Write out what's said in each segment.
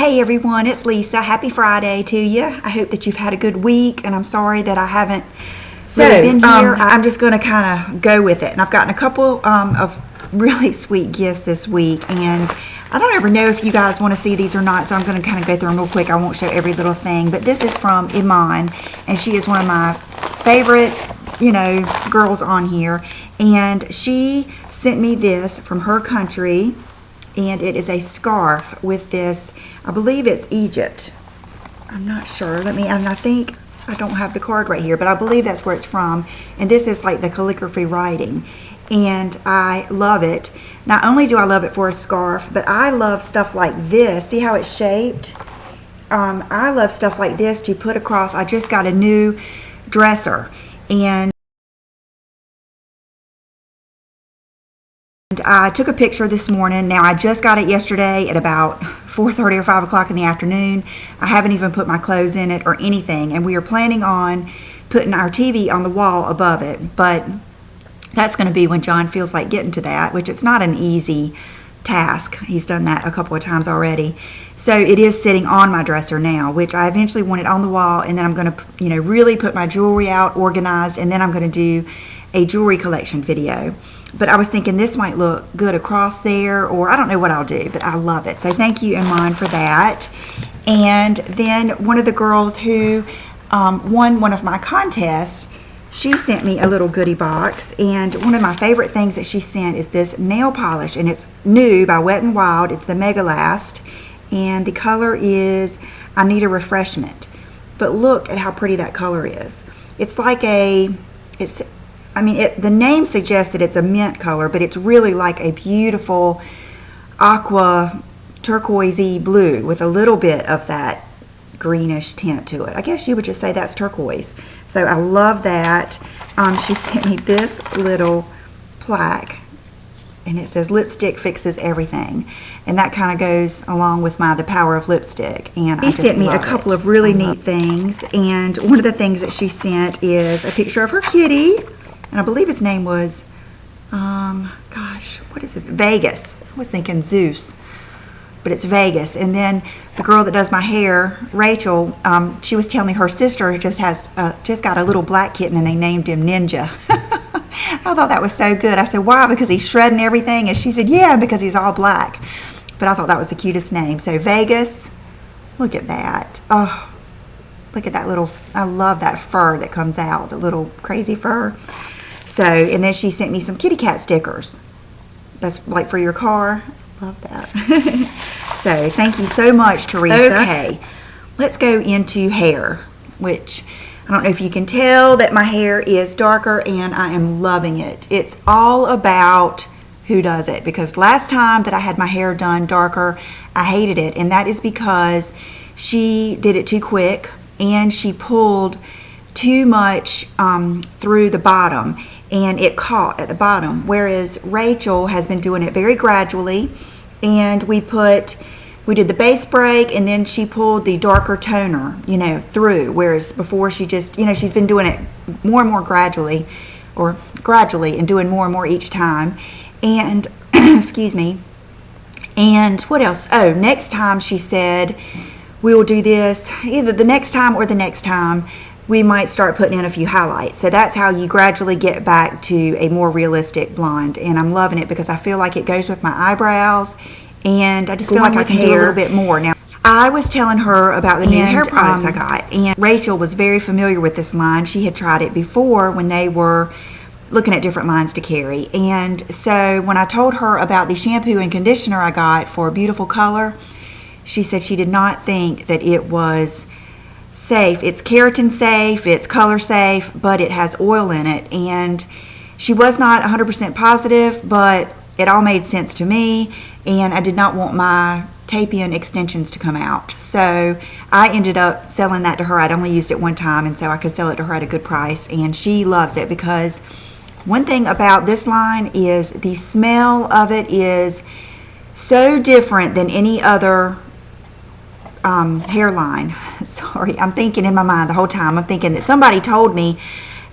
Hey everyone, it's Lisa. Happy Friday to you. I hope that you've had a good week, and I'm sorry that I haven't really been here. I'm just going to kind of go with it. And I've gotten a couple of really sweet gifts this week, and I don't ever know if you guys want to see these or not, so I'm going to kind of go through them real quick. I won't show every little thing, but this is from Iman, and she is one of my favorite, girls on here, and she sent me this from her country, and it is a scarf with this, I believe it's Egypt. I'm not sure. I think I don't have the card right here, but I believe that's where it's from. And this is like the calligraphy writing. And I love it. Not only do I love it for a scarf, but I love stuff like this. See how it's shaped? I love stuff like this to put across. I just got a new dresser. And I took a picture this morning. Now I just got it yesterday at about 4:30 or 5 o'clock in the afternoon. I haven't even put my clothes in it or anything, and we are planning on putting our TV on the wall above it, but that's going to be when John feels like getting to that, which it's not an easy task. He's done that a couple of times already. So it is sitting on my dresser now, which I eventually want it on the wall, and then I'm going to really put my jewelry out organized, and then I'm going to do a jewelry collection video. But I was thinking this might look good across there, or I don't know what I'll do, but I love it. So thank you, Iman, for that. And then one of the girls who won one of my contests, she sent me a little goodie box. And one of my favorite things that she sent is this nail polish, and it's Nude by Wet n Wild. It's the Mega Last, and the color is I Need a Refreshment. But look at how pretty that color is. It's like the name suggests that it's a mint color, but it's really like a beautiful aqua turquoisey blue with a little bit of that greenish tint to it. I guess you would just say that's turquoise. So I love that. She sent me this little plaque, and it says lipstick fixes everything, and that kind of goes along with the power of lipstick. And she sent me a couple of really neat things, and one of the things that she sent is a picture of her kitty. And I believe his name was, what is this? Vegas. I was thinking Zeus, but it's Vegas. And then the girl that does my hair, Rachel, she was telling me her sister just got a little black kitten, and they named him Ninja. I thought that was so good. I said, why? Because he's shredding everything? And she said, yeah, because he's all black. But I thought that was the cutest name. So Vegas, look at that. Oh, look at that little, I love that fur that comes out, the little crazy fur. So, and then she sent me some kitty cat stickers. That's like for your car. Love that. So, thank you so much, Teresa. Okay, let's go into hair, which I don't know if you can tell that my hair is darker, and I am loving it. It's all about who does it, because last time that I had my hair done darker, I hated it, and that is because she did it too quick, and she pulled too much through the bottom, and it caught at the bottom, whereas Rachel has been doing it very gradually. And we did the base break, and then she pulled the darker toner through, whereas before she just she's been doing it more and more gradually and doing more and more each time. And excuse me. And what else? Oh, next time she said we will do this, either the next time or the next time we might start putting in a few highlights. So that's how you gradually get back to a more realistic blonde. And I'm loving it because I feel like it goes with my eyebrows, and I just feel like I can do a little bit more. Now, I was telling her about the new hair products I got, and Rachel was very familiar with this line. She had tried it before when they were looking at different lines to carry. And so when I told her about the shampoo and conditioner I got for a beautiful color, she said she did not think that it was safe. It's keratin safe, it's color safe, but it has oil in it. And she was not 100% positive, but it all made sense to me, and I did not want my tape-in extensions to come out. So I ended up selling that to her. I'd only used it one time, and so I could sell it to her at a good price, and she loves it because one thing about this line is the smell of it is so different than any other hairline. Sorry, I'm thinking in my mind the whole time. I'm thinking that somebody told me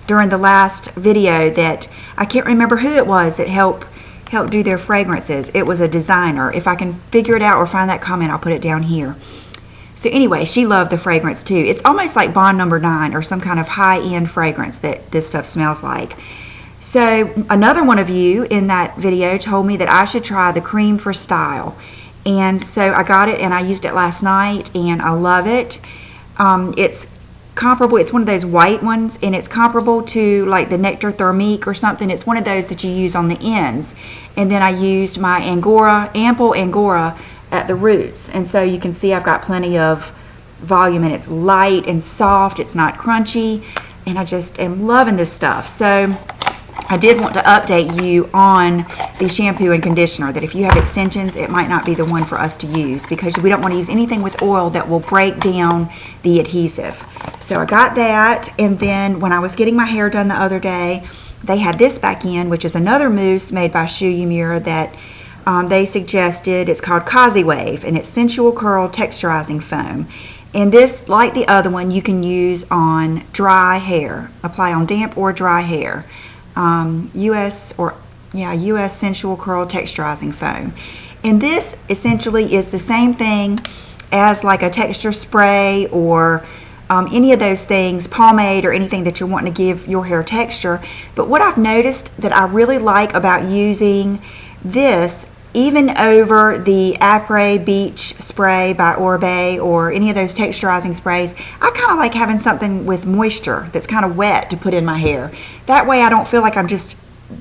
during the last video that I can't remember who it was that helped helped do their fragrances. It was a designer. If I can figure it out or find that comment, I'll put it down here. So anyway, she loved the fragrance too. It's almost like Bond Number 9 or some kind of high-end fragrance that this stuff smells like. So another one of you in that video told me that I should try the Cream for Style. And so I got it and I used it last night and I love it. It's comparable, it's one of those white ones, and it's comparable to like the Nectar Thermique or something. It's one of those that you use on the ends. And then I used my Ample Angora at the roots. And so you can see I've got plenty of volume and it's light and soft, it's not crunchy, and I just am loving this stuff. So I did want to update you on the shampoo and conditioner, that if you have extensions, it might not be the one for us to use because we don't want to use anything with oil that will break down the adhesive. So I got that, and then when I was getting my hair done the other day, they had this back in, which is another mousse made by Shu Yumura that they suggested. It's called Kazi Wave, and it's Sensual Curl Texturizing Foam. And this, like the other one, you can use on dry hair, apply on damp or dry hair. US Sensual Curl Texturizing Foam. And this essentially is the same thing as like a texture spray or any of those things, pomade or anything that you're wanting to give your hair texture. But what I've noticed that I really like about using this, even over the Après Beach spray by Oribe or any of those texturizing sprays, I kind of like having something with moisture that's kind of wet to put in my hair. That way I don't feel like I'm just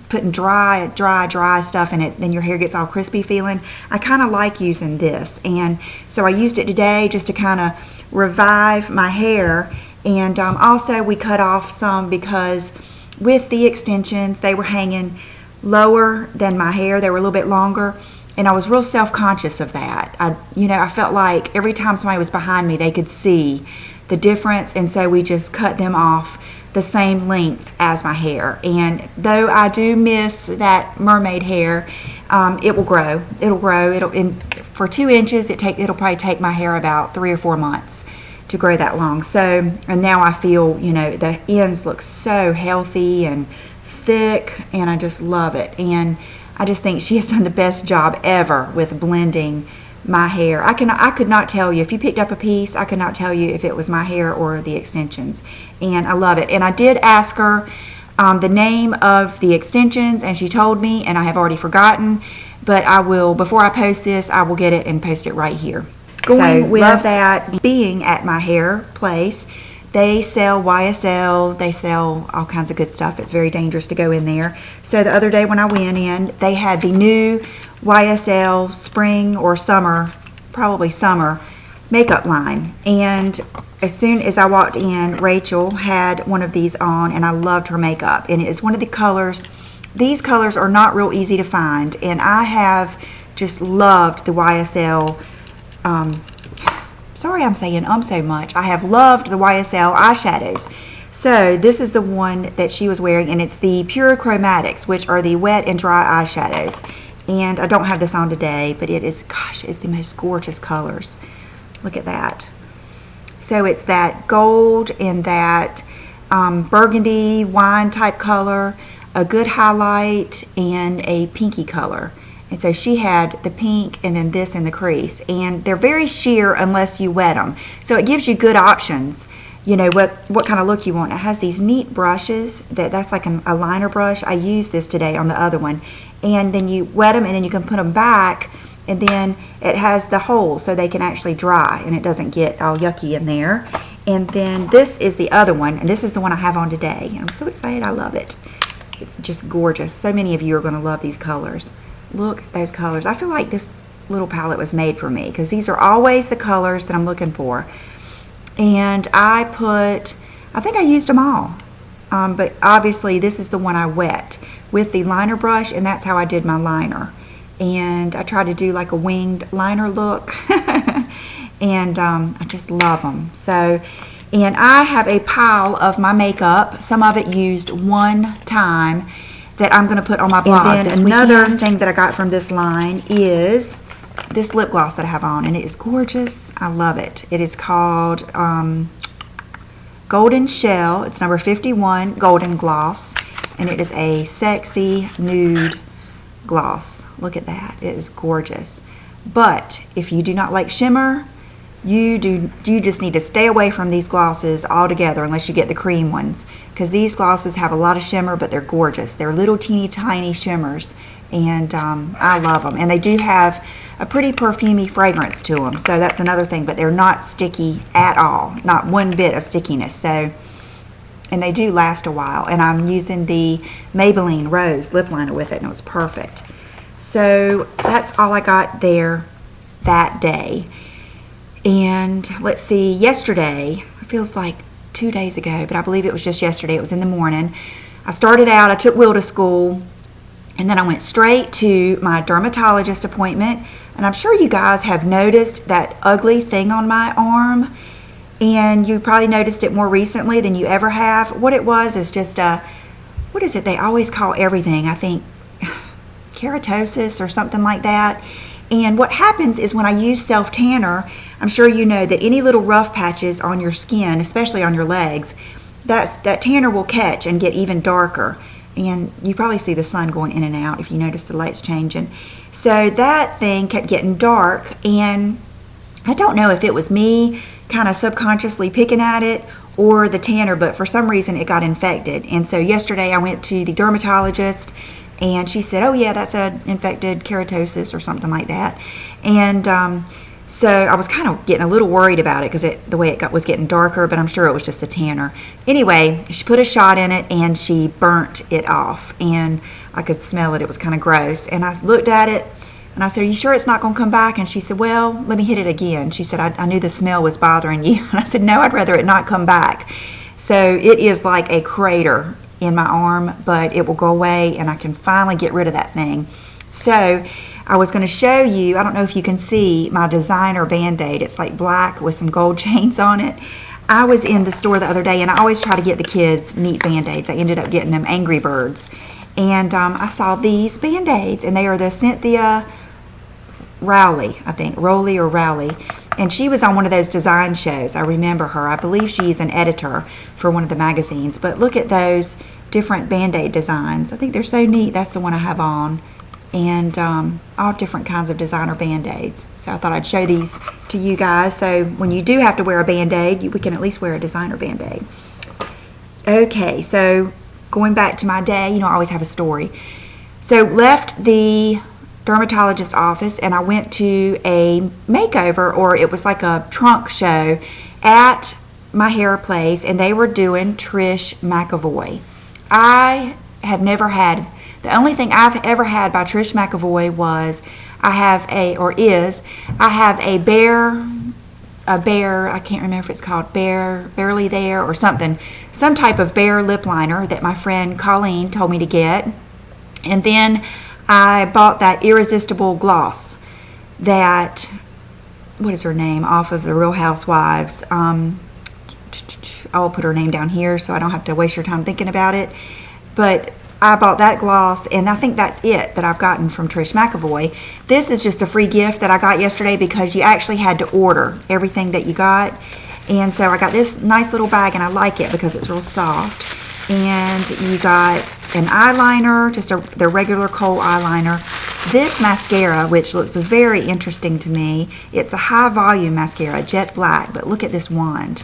putting dry stuff in it, then your hair gets all crispy feeling. I kind of like using this, and so I used it today just to kind of revive my hair. And also we cut off some because with the extensions they were hanging lower than my hair. They were a little bit longer, and I was real self-conscious of that. I felt like every time somebody was behind me they could see the difference, and so we just cut them off the same length as my hair. And though I do miss that mermaid hair, it will grow. For 2 inches it'll probably take my hair about 3 or 4 months to grow that long. So, and now I feel, the ends look so healthy and thick, and I just love it. And I just think she has done the best job ever with blending my hair. I could not tell you, if you picked up a piece, I could not tell you if it was my hair or the extensions. And I love it. And I did ask her the name of the extensions, and she told me, and I have already forgotten, but I will, before I post this, I will get it and post it right here. Going with that, being at my hair place, they sell YSL, they sell all kinds of good stuff. It's very dangerous to go in there. So the other day when I went in, they had the new YSL spring or summer, probably summer, makeup line. And as soon as I walked in, Rachel had one of these on, and I loved her makeup. And it is one of the colors. These colors are not real easy to find, and I have just loved the YSL. Sorry I'm saying so much. I have loved the YSL eyeshadows. So this is the one that she was wearing, and it's the Pure Chromatics, which are the wet and dry eyeshadows. And I don't have this on today, but it is, gosh, it's the most gorgeous colors. Look at that. So it's that gold and that burgundy wine type color, a good highlight, and a pinky color. And so she had the pink and then this in the crease. And they're very sheer unless you wet them. So it gives you good options, what kind of look you want. It has these neat brushes. That's like a liner brush. I used this today on the other one. And then you wet them, and then you can put them back. And then it has the holes so they can actually dry, and it doesn't get all yucky in there. And then this is the other one, and this is the one I have on today. I'm so excited. I love it. It's just gorgeous. So many of you are going to love these colors. Look at those colors. I feel like this little palette was made for me because these are always the colors that I'm looking for. And I think I used them all. But obviously this is the one I wet with the liner brush, and that's how I did my liner. And I tried to do like a winged liner look. And I just love them. So, and I have a pile of my makeup, some of it used one time, that I'm going to put on my blog. And then another thing that I got from this line is this lip gloss that I have on, and it is gorgeous. I love it. It is called Golden Shell. It's number 51 Golden Gloss, and it is a sexy nude gloss. Look at that. It is gorgeous. But if you do not like shimmer, you just need to stay away from these glosses altogether unless you get the cream ones, because these glosses have a lot of shimmer, but they're gorgeous. They're little teeny tiny shimmers, and I love them. And they do have a pretty perfumey fragrance to them, so that's another thing. But they're not sticky at all, not one bit of stickiness. So, and they do last a while. And I'm using the Maybelline Rose lip liner with it, and it was perfect. So that's all I got there that day. And let's see, yesterday, it feels like 2 days ago, but I believe it was just yesterday. It was in the morning. I started out, I took Will to school, and then I went straight to my dermatologist appointment. And I'm sure you guys have noticed that ugly thing on my arm, and you probably noticed it more recently than you ever have. What it was is just a, what is it they always call everything? I think keratosis or something like that. And what happens is when I use self-tanner, I'm sure you know that any little rough patches on your skin, especially on your legs, that tanner will catch and get even darker. And you probably see the sun going in and out if you notice the lights changing. So that thing kept getting dark, and I don't know if it was me kind of subconsciously picking at it or the tanner, but for some reason it got infected. And so yesterday I went to the dermatologist, and she said, oh yeah, that's an infected keratosis or something like that. And so I was kind of getting a little worried about it because the way it was getting darker, but I'm sure it was just the tanner. Anyway, she put a shot in it and she burnt it off, and I could smell it. It was kind of gross. And I looked at it and I said, are you sure it's not going to come back? And she said, well, let me hit it again. She said, I knew the smell was bothering you. And I said, no, I'd rather it not come back. So it is like a crater in my arm, but it will go away and I can finally get rid of that thing. So I was going to show you, I don't know if you can see my designer Band-Aid. It's like black with some gold chains on it. I was in the store the other day, and I always try to get the kids neat Band-Aids. I ended up getting them Angry Birds. And I saw these Band-Aids, and they are the Cynthia Rowley, I think, Rowley or Rowley. And she was on one of those design shows. I remember her. I believe she's an editor for one of the magazines. But look at those different Band-Aid designs. I think they're so neat. That's the one I have on. And all different kinds of designer Band-Aids. So I thought I'd show these to you guys. So when you do have to wear a Band-Aid, we can at least wear a designer Band-Aid. Okay, so going back to my day, you know, I always have a story. So left the dermatologist office and I went to a makeover, or it was like a trunk show at my hair place, and they were doing Trish McEvoy. I have never had, the only thing I've ever had by Trish McEvoy was I have a Bare, I can't remember if it's called Barely There or something, some type of Bare lip liner that my friend Colleen told me to get. And then I bought that Irresistible gloss that, what is her name, off of the Real Housewives. I'll put her name down here so I don't have to waste your time thinking about it. But I bought that gloss, and I think that's it that I've gotten from Trish McEvoy. This is just a free gift that I got yesterday because you actually had to order everything that you got. And so I got this nice little bag, and I like it because it's real soft. And you got an eyeliner, just the regular kohl eyeliner. This mascara, which looks very interesting to me, it's a high volume mascara, jet black, but look at this wand.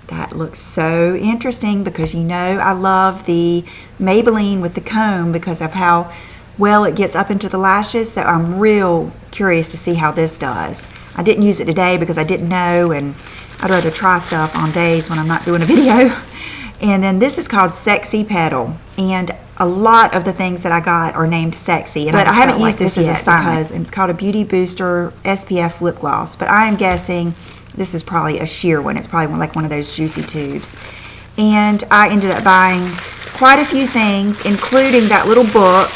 That looks so interesting because you know I love the Maybelline with the comb because of how well it gets up into the lashes. So I'm real curious to see how this does. I didn't use it today because I didn't know, and I'd rather try stuff on days when I'm not doing a video. And then this is called Sexy Petal, and a lot of the things that I got are named sexy. But I haven't used this yet because it's called a Beauty Booster SPF lip gloss. But I am guessing this is probably a sheer one. It's probably like one of those juicy tubes. And I ended up buying quite a few things, including that little book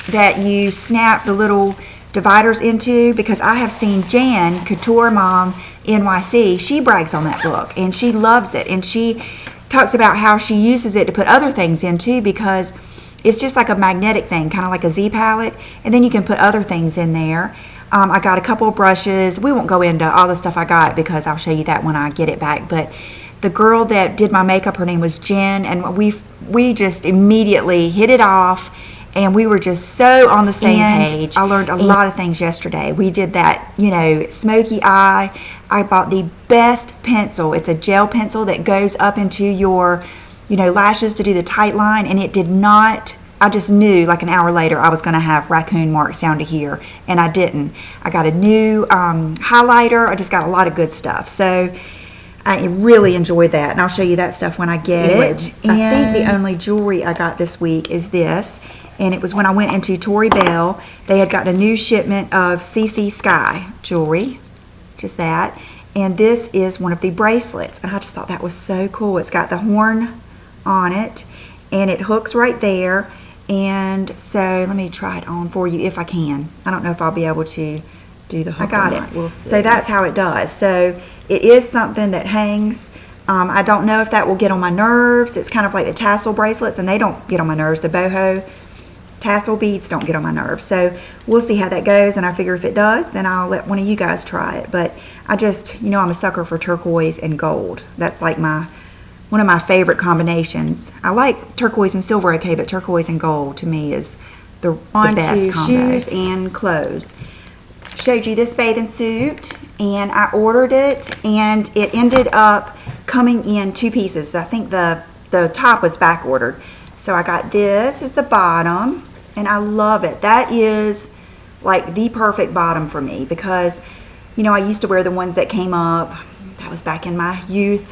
that you snap the little dividers into, because I have seen Jan, Couture Mom NYC, she brags on that book and she loves it, and she talks about how she uses it to put other things into because it's just like a magnetic thing, kind of like a Z palette, and then you can put other things in there. I got a couple of brushes. We won't go into all the stuff I got because I'll show you that when I get it back. But the girl that did my makeup, her name was Jen, and we just immediately hit it off. And we were just so on the same page. I learned a lot of things yesterday. We did that, you know, smoky eye. I bought the best pencil. It's a gel pencil that goes up into your, you know, lashes to do the tight line. And it did not, I just knew like an hour later I was going to have raccoon marks down to here. And I didn't. I got a new highlighter. I just got a lot of good stuff. So I really enjoyed that. And I'll show you that stuff when I get it. And I think the only jewelry I got this week is this. And it was when I went into Tory Bell. They had gotten a new shipment of CC Sky jewelry. Just that. And this is one of the bracelets. And I just thought that was so cool. It's got the horn on it. And it hooks right there. And so let me try it on for you if I can. I don't know if I'll be able to do the hook. I got it. We'll see. So that's how it does. So it is something that hangs. I don't know if that will get on my nerves. It's kind of like the tassel bracelets. And they don't get on my nerves. The boho tassel beads don't get on my nerves. So we'll see how that goes, and I figure if it does, then I'll let one of you guys try it. But I just, you know, I'm a sucker for turquoise and gold. That's like one of my favorite combinations. I like turquoise and silver, okay, but turquoise and gold to me is the best combo. Shoes and clothes. Showed you this bathing suit, and I ordered it, and it ended up coming in 2 pieces. I think the top was back ordered. So I got this as the bottom. And I love it. That is like the perfect bottom for me because, you know, I used to wear the ones that came up. That was back in my youth.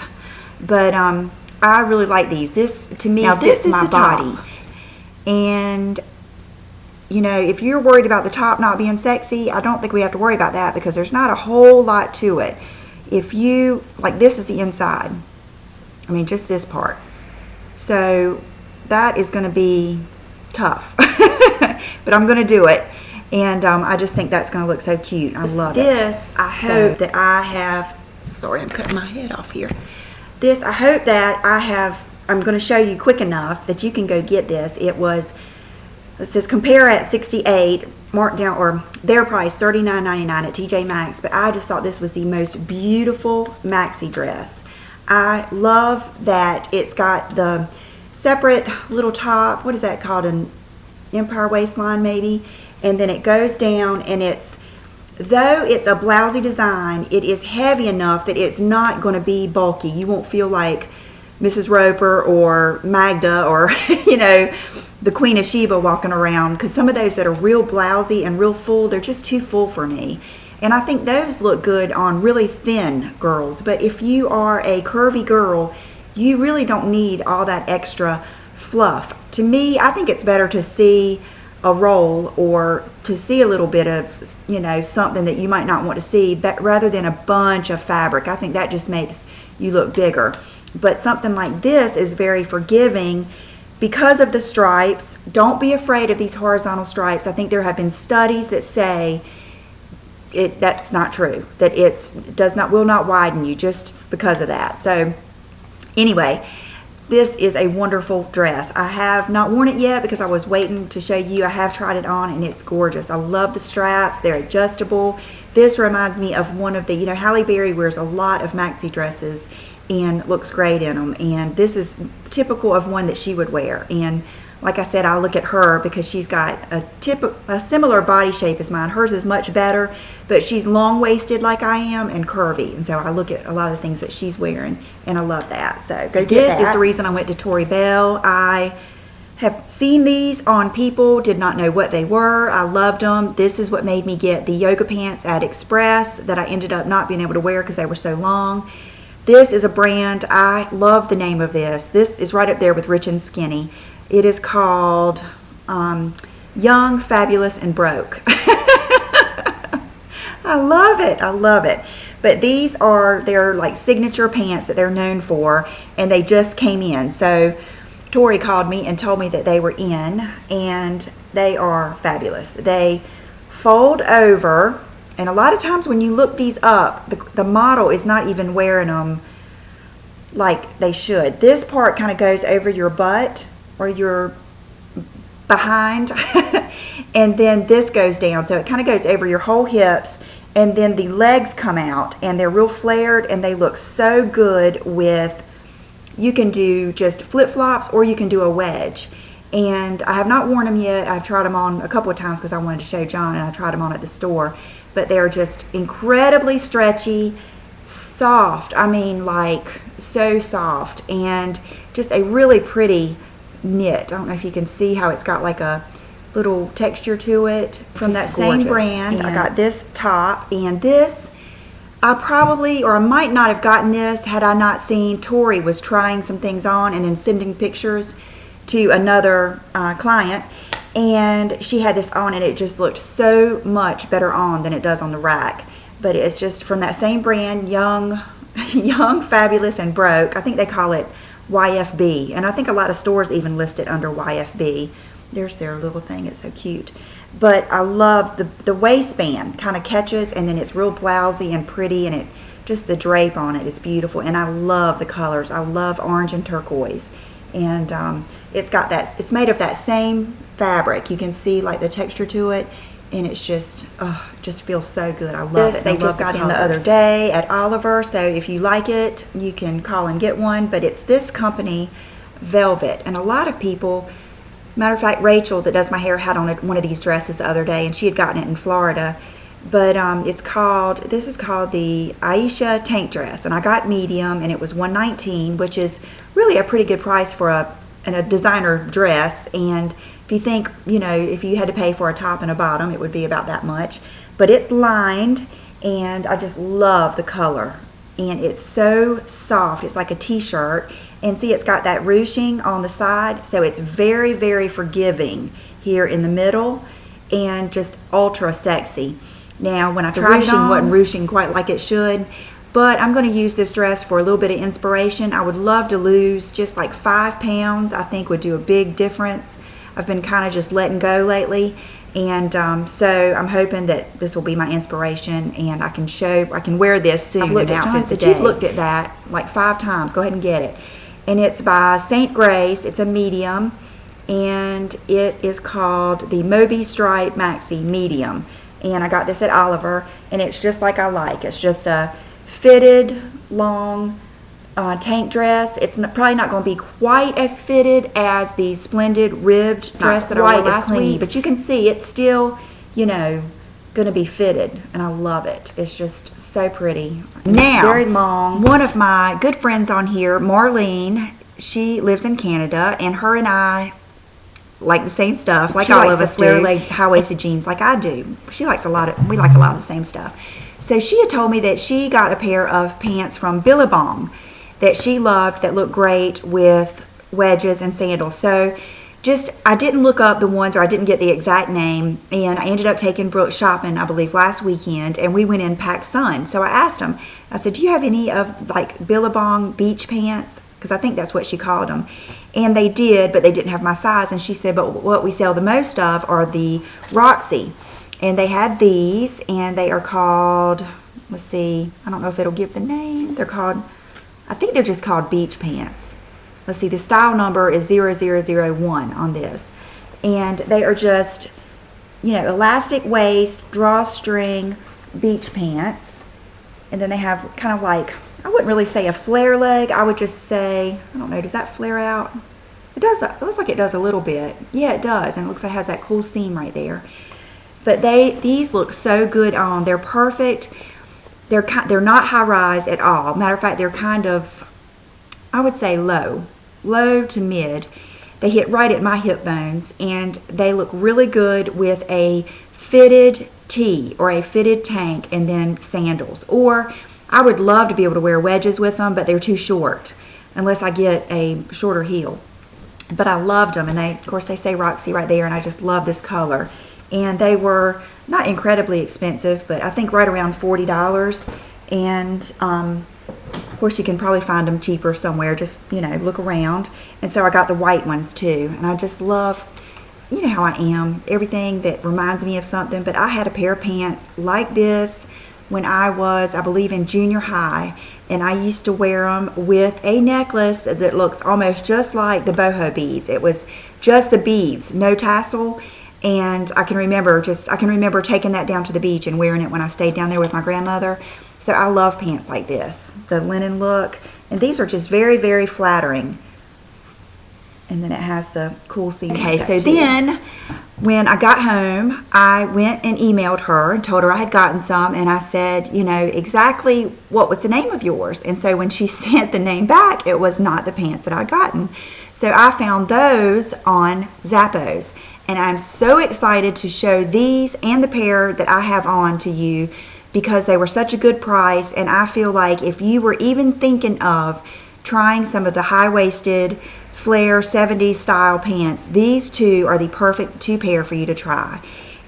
But I really like these. This, to me, fits my body. And, you know, if you're worried about the top not being sexy, I don't think we have to worry about that because there's not a whole lot to it. If you, like this is the inside. I mean, just this part. So that is going to be tough. But I'm going to do it. And I just think that's going to look so cute. I love it. This, I hope that I have, sorry, I'm cutting my head off here. This, I hope that I'm going to show you quick enough that you can go get this. It says compare at 68, marked down, or their price $39.99 at TJ Maxx. But I just thought this was the most beautiful maxi dress. I love that it's got the separate little top. What is that called? An empire waistline maybe. And then it goes down, and though it's a blousy design, it is heavy enough that it's not going to be bulky. You won't feel like Mrs. Roper or Magda or, you know, the Queen of Sheba walking around. Because some of those that are real blousy and real full, they're just too full for me. And I think those look good on really thin girls. But if you are a curvy girl, you really don't need all that extra fluff. To me, I think it's better to see a roll or to see a little bit of, you know, something that you might not want to see, but rather than a bunch of fabric. I think that just makes you look bigger. But something like this is very forgiving because of the stripes. Don't be afraid of these horizontal stripes. I think there have been studies that say that's not true, that will not widen you just because of that. So anyway, this is a wonderful dress. I have not worn it yet because I was waiting to show you. I have tried it on and it's gorgeous. I love the straps. They're adjustable. This reminds me of one of the, you know, Halle Berry wears a lot of maxi dresses and looks great in them. And this is typical of one that she would wear. And like I said, I'll look at her because she's got a similar body shape as mine. Hers is much better, but she's long-waisted like I am and curvy. And so I look at a lot of the things that she's wearing, and I love that. So go get that. This is the reason I went to Tory Bell. I have seen these on people, did not know what they were. I loved them. This is what made me get the yoga pants at Express that I ended up not being able to wear because they were so long. This is a brand. I love the name of this. This is right up there with Rich and Skinny. It is called Young, Fabulous, and Broke. I love it. I love it. But these are their like signature pants that they're known for, and they just came in. So Tori called me and told me that they were in, and they are fabulous. They fold over, and a lot of times when you look these up, the model is not even wearing them like they should. This part kind of goes over your butt or your behind, and then this goes down, so it kind of goes over your whole hips, and then the legs come out, and they're real flared, and they look so good with, you can do just flip-flops or you can do a wedge. And I have not worn them yet. I've tried them on a couple of times because I wanted to show John, and I tried them on at the store. But they're just incredibly stretchy, soft. I mean, like, so soft. And just a really pretty knit. I don't know if you can see how it's got like a little texture to it. From that same brand, I got this top. And this, I probably, or I might not have gotten this had I not seen Torri was trying some things on and then sending pictures to another client, and she had this on and it just looked so much better on than it does on the rack. But it's just from that same brand, Young, Fabulous, and Broke. I think they call it YFB, and I think a lot of stores even list it under YFB. There's their little thing, it's so cute. But I love the waistband kind of catches, and then it's real blousy and pretty, and it just, the drape on it is beautiful. And I love the colors. I love orange and turquoise. And it's got that, it's made of that same fabric. You can see like the texture to it, and it's just, just feels so good. I love it. They just got in the other day at Oliver, so if you like it, you can call and get one. But it's this company, Velvet, and a lot of people, matter of fact, Rachel that does my hair had on one of these dresses the other day, and she had gotten it in Florida. But it's called, this is called the Aisha tank dress, and I got medium, and it was $119, which is really a pretty good price for a designer dress. And if you think, you know, if you had to pay for a top and a bottom, it would be about that much. But it's lined, and I just love the color, and it's so soft. It's like a t-shirt, and see, it's got that ruching on the side, so it's very, very forgiving here in the middle, and just ultra sexy. Now, when I tried it on, wasn't ruching quite like it should, but I'm going to use this dress for a little bit of inspiration. I would love to lose just like 5 pounds. I think would do a big difference. I've been kind of just letting go lately, and so I'm hoping that this will be my inspiration, and I can wear this soon. I've looked at outfits a day. You've looked at that like 5 times. Go ahead and get it. And it's by St. Grace. It's a medium, and it is called the Moby Stripe Maxi Medium. And I got this at Oliver, and it's just like I like. It's just a fitted, long tank dress. It's probably not going to be quite as fitted as the splendid ribbed dress that I wore last week, but you can see it's still, you know, going to be fitted, and I love it. It's just so pretty. Now, very long. One of my good friends on here, Marlene, she lives in Canada, and her and I like the same stuff, like all of us do. Flare-leg, high-waisted jeans, like I do. She likes we like a lot of the same stuff. So she had told me that she got a pair of pants from Billabong that she loved, that looked great with wedges and sandals. So I didn't look up the ones, or I didn't get the exact name, and I ended up taking Brooke shopping, I believe, last weekend, and we went in PacSun. So I asked him, I said, do you have any of like Billabong beach pants? Because I think that's what she called them. And they did, but they didn't have my size. And she said, but what we sell the most of are the Roxy. And they had these, and they are called, let's see, I don't know if it'll give the name. They're called, I think they're just called beach pants. Let's see, the style number is 0001 on this. And they are just, you know, elastic waist, drawstring beach pants. And then they have kind of like, I wouldn't really say a flare leg. I would just say, I don't know, does that flare out? It does. It looks like it does a little bit. Yeah, it does. And it looks like it has that cool seam right there. But these look so good on. They're perfect. They're not high rise at all. Matter of fact, they're kind of, I would say low to mid. They hit right at my hip bones, and they look really good with a fitted tee or a fitted tank and then sandals. Or I would love to be able to wear wedges with them, but they're too short unless I get a shorter heel. But I loved them, and of course they say Roxy right there, and I just love this color. And they were not incredibly expensive, but I think right around $40. And of course you can probably find them cheaper somewhere. Just, you know, look around. And so I got the white ones too, and I just love, you know how I am, everything that reminds me of something. But I had a pair of pants like this when I was, I believe, in junior high, and I used to wear them with a necklace that looks almost just like the boho beads. It was just the beads, no tassel. And I can remember taking that down to the beach and wearing it when I stayed down there with my grandmother. So I love pants like this, the linen look. And these are just very, very flattering. And then it has the cool seam. Okay, so then when I got home, I went and emailed her and told her I had gotten some, and I said, you know, exactly what was the name of yours. And so when she sent the name back, it was not the pants that I'd gotten. So I found those on Zappos, and I'm so excited to show these and the pair that I have on to you because they were such a good price. And I feel like if you were even thinking of trying some of the high-waisted flare 70s style pants, these two are the perfect two pair for you to try.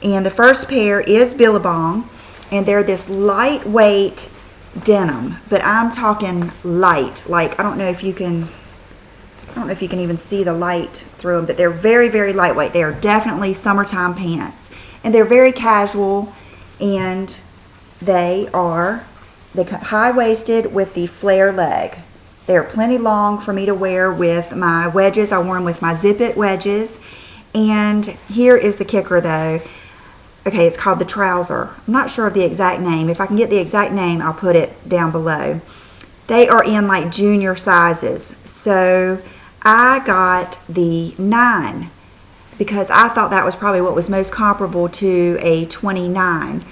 And the first pair is Billabong, and they're this lightweight denim, but I'm talking light. Like, I don't know if you can even see the light through them, but they're very, very lightweight. They are definitely summertime pants, and they're very casual, and they high-waisted with the flare leg. They're plenty long for me to wear with my wedges. I wore them with my Zip It wedges. And here is the kicker though. Okay, it's called the trouser. I'm not sure of the exact name. If I can get the exact name, I'll put it down below. They are in like junior sizes. So I got the 9 because I thought that was probably what was most comparable to a 29.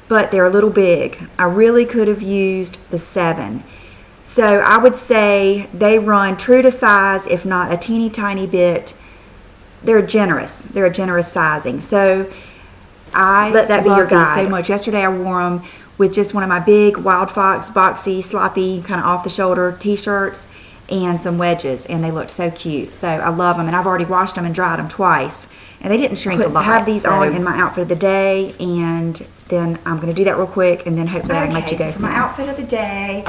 But they're a little big. I really could have used the 7. So I would say they run true to size, if not a teeny tiny bit. They're generous. They're a generous sizing. So I let that be your guide so much. Yesterday I wore them with just one of my big Wild Fox boxy, sloppy, kind of off the shoulder t-shirts and some wedges, and they looked so cute. So I love them, and I've already washed them and dried them twice, and they didn't shrink a lot. I have these on in my outfit of the day, and then I'm going to do that real quick, and then hopefully I can let you go. So my outfit of the day,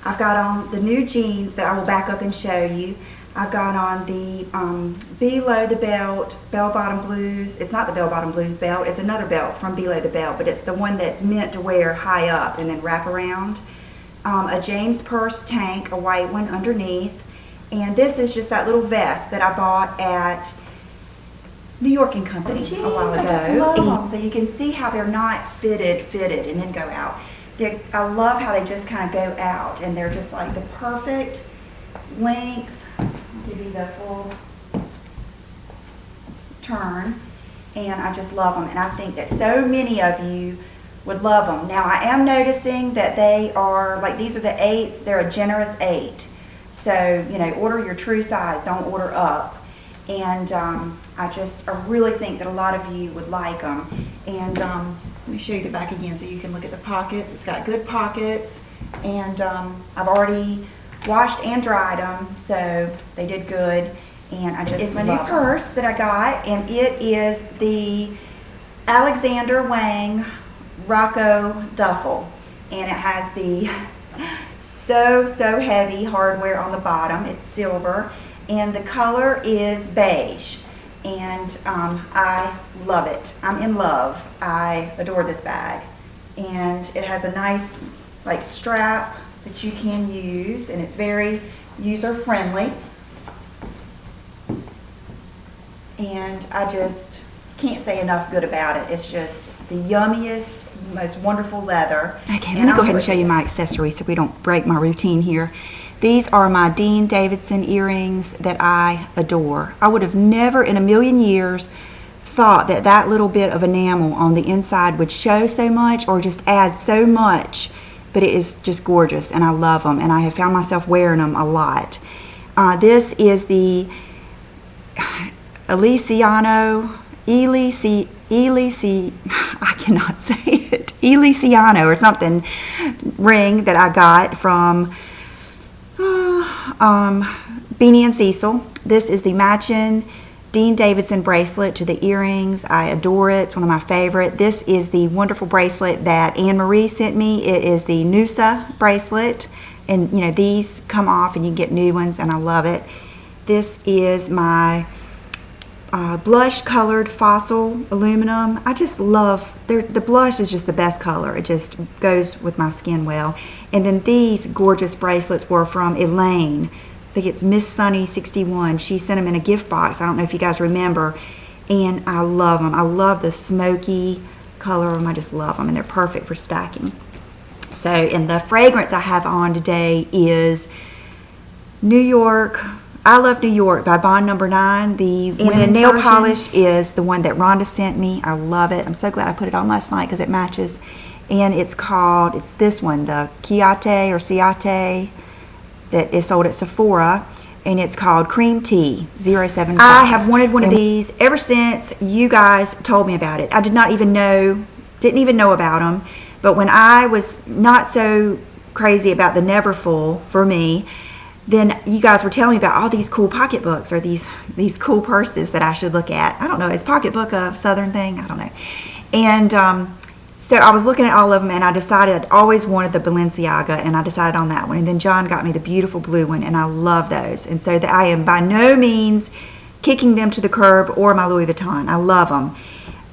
I've got on the Nude jeans that I will back up and show you. I've got on the Below the Belt bell-bottom blues. It's not the bell-bottom blues belt. It's another belt from Below the Belt, but it's the one that's meant to wear high up and then wrap around. A James Purse tank, a white one underneath. And this is just that little vest that I bought at New York & Company a while ago. So you can see how they're not fitted and then go out. I love how they just kind of go out, and they're just like the perfect length. I'll give you the full turn, and I just love them, and I think that so many of you would love them. Now I am noticing that they are, like, these are the 8s, they're a generous 8. So, you know, order your true size, don't order up. And I really think that a lot of you would like them. And let me show you the back again so you can look at the pockets. It's got good pockets, and I've already washed and dried them, so they did good. And it's my new purse that I got, and it is the Alexander Wang Rocco duffel, and it has the so heavy hardware on the bottom. It's silver, and the color is beige. And I love it. I'm in love. I adore this bag. And it has a nice like strap that you can use, and it's very user friendly. And I just can't say enough good about it. It's just the yummiest, most wonderful leather. Okay, let me go ahead and show you my accessories so we don't break my routine here. These are my Dean Davidson earrings that I adore. I would have never in a million years thought that that little bit of enamel on the inside would show so much or just add so much, but it is just gorgeous, and I love them, and I have found myself wearing them a lot. This is the Eliciano or something ring that I got from Beanie and Cecil. This is the matching Dean Davidson bracelet to the earrings. I adore it. It's one of my favorite. This is the wonderful bracelet that Anne Marie sent me. It is the Noosa bracelet, and you know, these come off and you get new ones, and I love it. This is my blush colored fossil aluminum. I just love, the blush is just the best color. It just goes with my skin well. And then these gorgeous bracelets were from Elaine. I think it's Miss Sunny 61. She sent them in a gift box. I don't know if you guys remember. And I love them. I love the smoky color of them. I just love them, and they're perfect for stacking. So, and the fragrance I have on today is New York. I Love New York by Bond Number 9. The nail polish is the one that Rhonda sent me. I love it. I'm so glad I put it on last night because it matches. And it's this one, the Ciate or Ciate, that is sold at Sephora. And it's called Cream Tea 075. I have wanted one of these ever since you guys told me about it. I didn't even know about them. But when I was not so crazy about the Neverfull for me, then you guys were telling me about all these cool pocketbooks or these cool purses that I should look at. I don't know, is pocketbook a Southern thing? I don't know. And so I was looking at all of them, and I decided I'd always wanted the Balenciaga, and I decided on that one. And then John got me the beautiful blue one, and I love those. And so I am by no means kicking them to the curb, or my Louis Vuitton. I love them.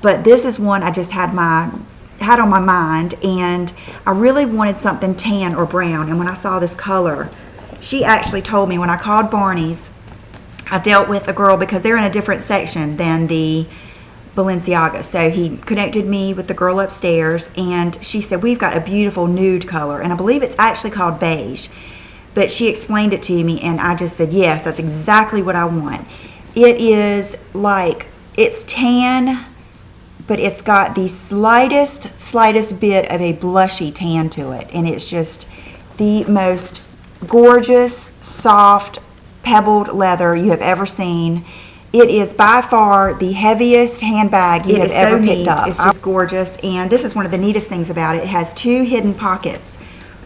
But this is one I just had on my mind, and I really wanted something tan or brown. And when I saw this color, she actually told me when I called Barney's, I dealt with a girl because they're in a different section than the Balenciaga. So he connected me with the girl upstairs, and she said, we've got a beautiful nude color, and I believe it's actually called beige. But she explained it to me, and I just said, yes, that's exactly what I want. It is like, it's tan, but it's got the slightest bit of a blushy tan to it, and it's just the most gorgeous, soft, pebbled leather you have ever seen. It is by far the heaviest handbag you have ever picked up. It's just gorgeous, and this is one of the neatest things about it. It has 2 hidden pockets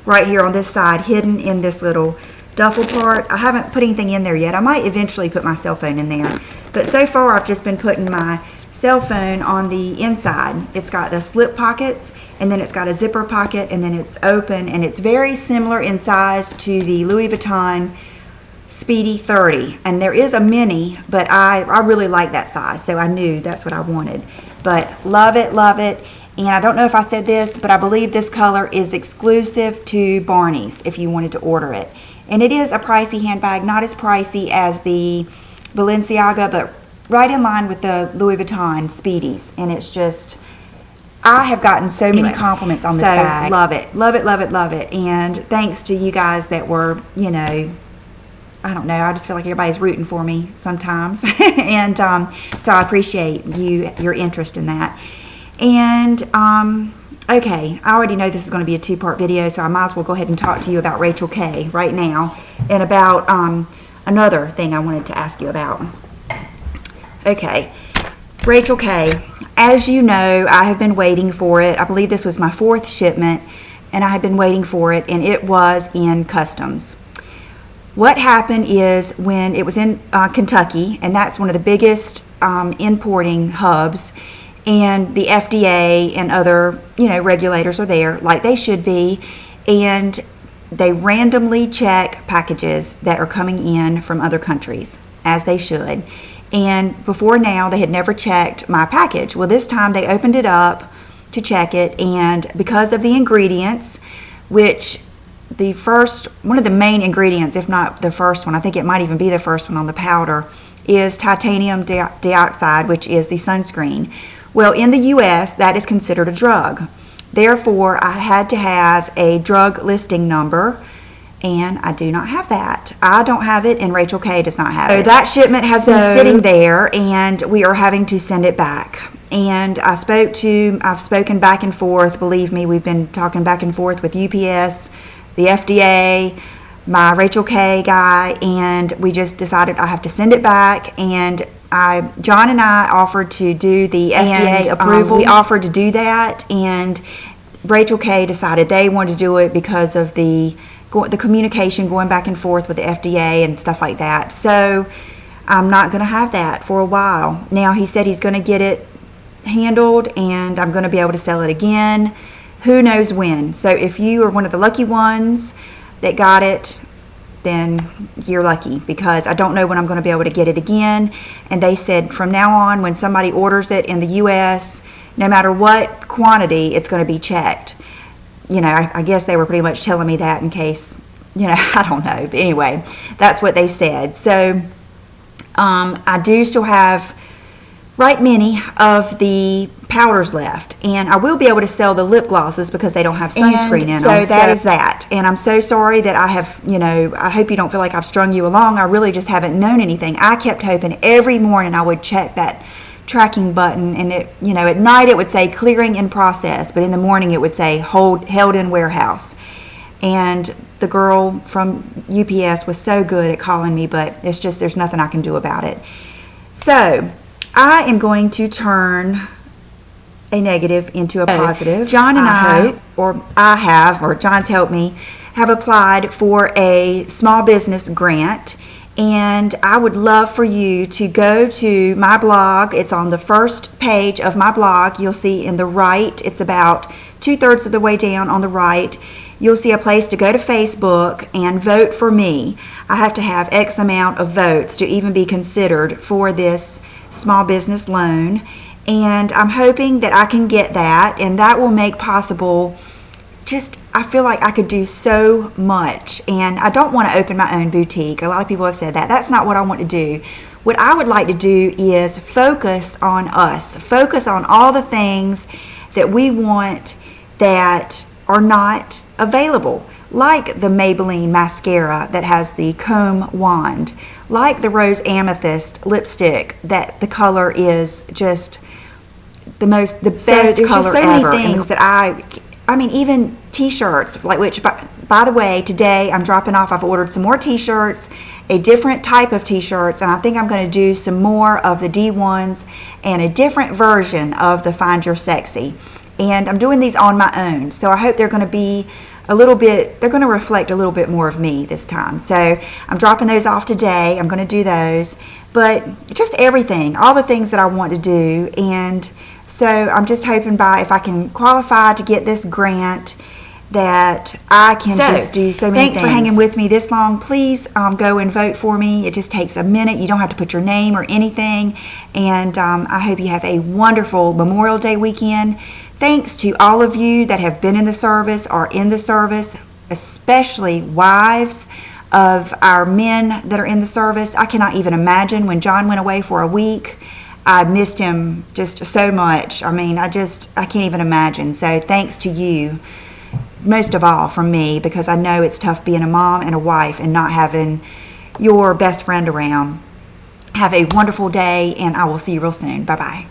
right here on this side, hidden in this little duffel part. I haven't put anything in there yet. I might eventually put my cell phone in there, but so far I've just been putting my cell phone on the inside. It's got the slip pockets, and then it's got a zipper pocket, and then it's open, and it's very similar in size to the Louis Vuitton Speedy 30. And there is a mini, but I really like that size, so I knew that's what I wanted. But love it, love it. And I don't know if I said this, but I believe this color is exclusive to Barney's if you wanted to order it. And it is a pricey handbag, not as pricey as the Balenciaga, but right in line with the Louis Vuitton Speedies. And it's just, I have gotten so many compliments on this bag. Love it, love it, love it, love it. And thanks to you guys that were, you know, I don't know, I just feel like everybody's rooting for me sometimes. And so I appreciate your interest in that. And okay, I already know this is going to be a 2-part video, so I might as well go ahead and talk to you about Rachel K right now, and about another thing I wanted to ask you about. Okay, Rachel K, as you know, I have been waiting for it. I believe this was my 4th shipment, and I have been waiting for it, and it was in customs. What happened is, when it was in Kentucky, and that's one of the biggest importing hubs, and the FDA and other, you know, regulators are there like they should be, and they randomly check packages that are coming in from other countries, as they should. And before now, they had never checked my package. Well, this time they opened it up to check it, and because of the ingredients, which one of the main ingredients, if not the first one, I think it might even be the first one on the powder, is titanium dioxide, which is the sunscreen. Well, in the U.S., that is considered a drug. Therefore, I had to have a drug listing number, and I do not have that. I don't have it, and Rachel K does not have it. So that shipment has been sitting there, and we are having to send it back. And I've spoken back and forth. Believe me, we've been talking back and forth with UPS, the FDA, my Rachel K guy, and we just decided I have to send it back. And John and I offered to do the FDA approval. We offered to do that, and Rachel K decided they wanted to do it because of the communication going back and forth with the FDA and stuff like that. So I'm not going to have that for a while. Now, he said he's going to get it handled, and I'm going to be able to sell it again. Who knows when? So if you are one of the lucky ones that got it, then you're lucky, because I don't know when I'm going to be able to get it again. And they said from now on, when somebody orders it in the U.S., no matter what quantity, it's going to be checked. You know, I guess they were pretty much telling me that in case, you know, I don't know. But anyway, that's what they said. So I do still have right many of the powders left, and I will be able to sell the lip glosses because they don't have sunscreen in them. So that is that. And I'm so sorry that I have, you know, I hope you don't feel like I've strung you along. I really just haven't known anything. I kept hoping every morning I would check that tracking button, and it, you know, at night it would say clearing in process, but in the morning it would say held in warehouse. And the girl from UPS was so good at calling me, but it's just, there's nothing I can do about it. So I am going to turn a negative into a positive. John and John's helped me, have applied for a small business grant, and I would love for you to go to my blog. It's on the first page of my blog. You'll see in the right, it's about 2/3 of the way down on the right, you'll see a place to go to Facebook and vote for me. I have to have X amount of votes to even be considered for this small business loan, and I'm hoping that I can get that, and that will make possible, just, I feel like I could do so much. And I don't want to open my own boutique. A lot of people have said that. That's not what I want to do. What I would like to do is focus on us, focus on all the things that we want that are not available, like the Maybelline mascara that has the comb wand, like the rose amethyst lipstick that the color is just the best color ever. There's just so many things that I mean, even t-shirts, like, which by the way, today I'm dropping off, I've ordered some more t-shirts, a different type of t-shirts, and I think I'm going to do some more of the D1s and a different version of the Find Your Sexy. And I'm doing these on my own, so I hope they're going to be a little bit, they're going to reflect a little bit more of me this time. So I'm dropping those off today. I'm going to do those, but just everything, all the things that I want to do. And so I'm just hoping if I can qualify to get this grant, that I can just do so many things. Thanks for hanging with me this long. Please go and vote for me. It just takes a minute. You don't have to put your name or anything. And I hope you have a wonderful Memorial Day weekend. Thanks to all of you that have been in the service or in the service, especially wives of our men that are in the service. I cannot even imagine when John went away for a week. I missed him just so much. I mean, I can't even imagine. So thanks to you, most of all from me, because I know it's tough being a mom and a wife and not having your best friend around. Have a wonderful day, and I will see you real soon. Bye-bye.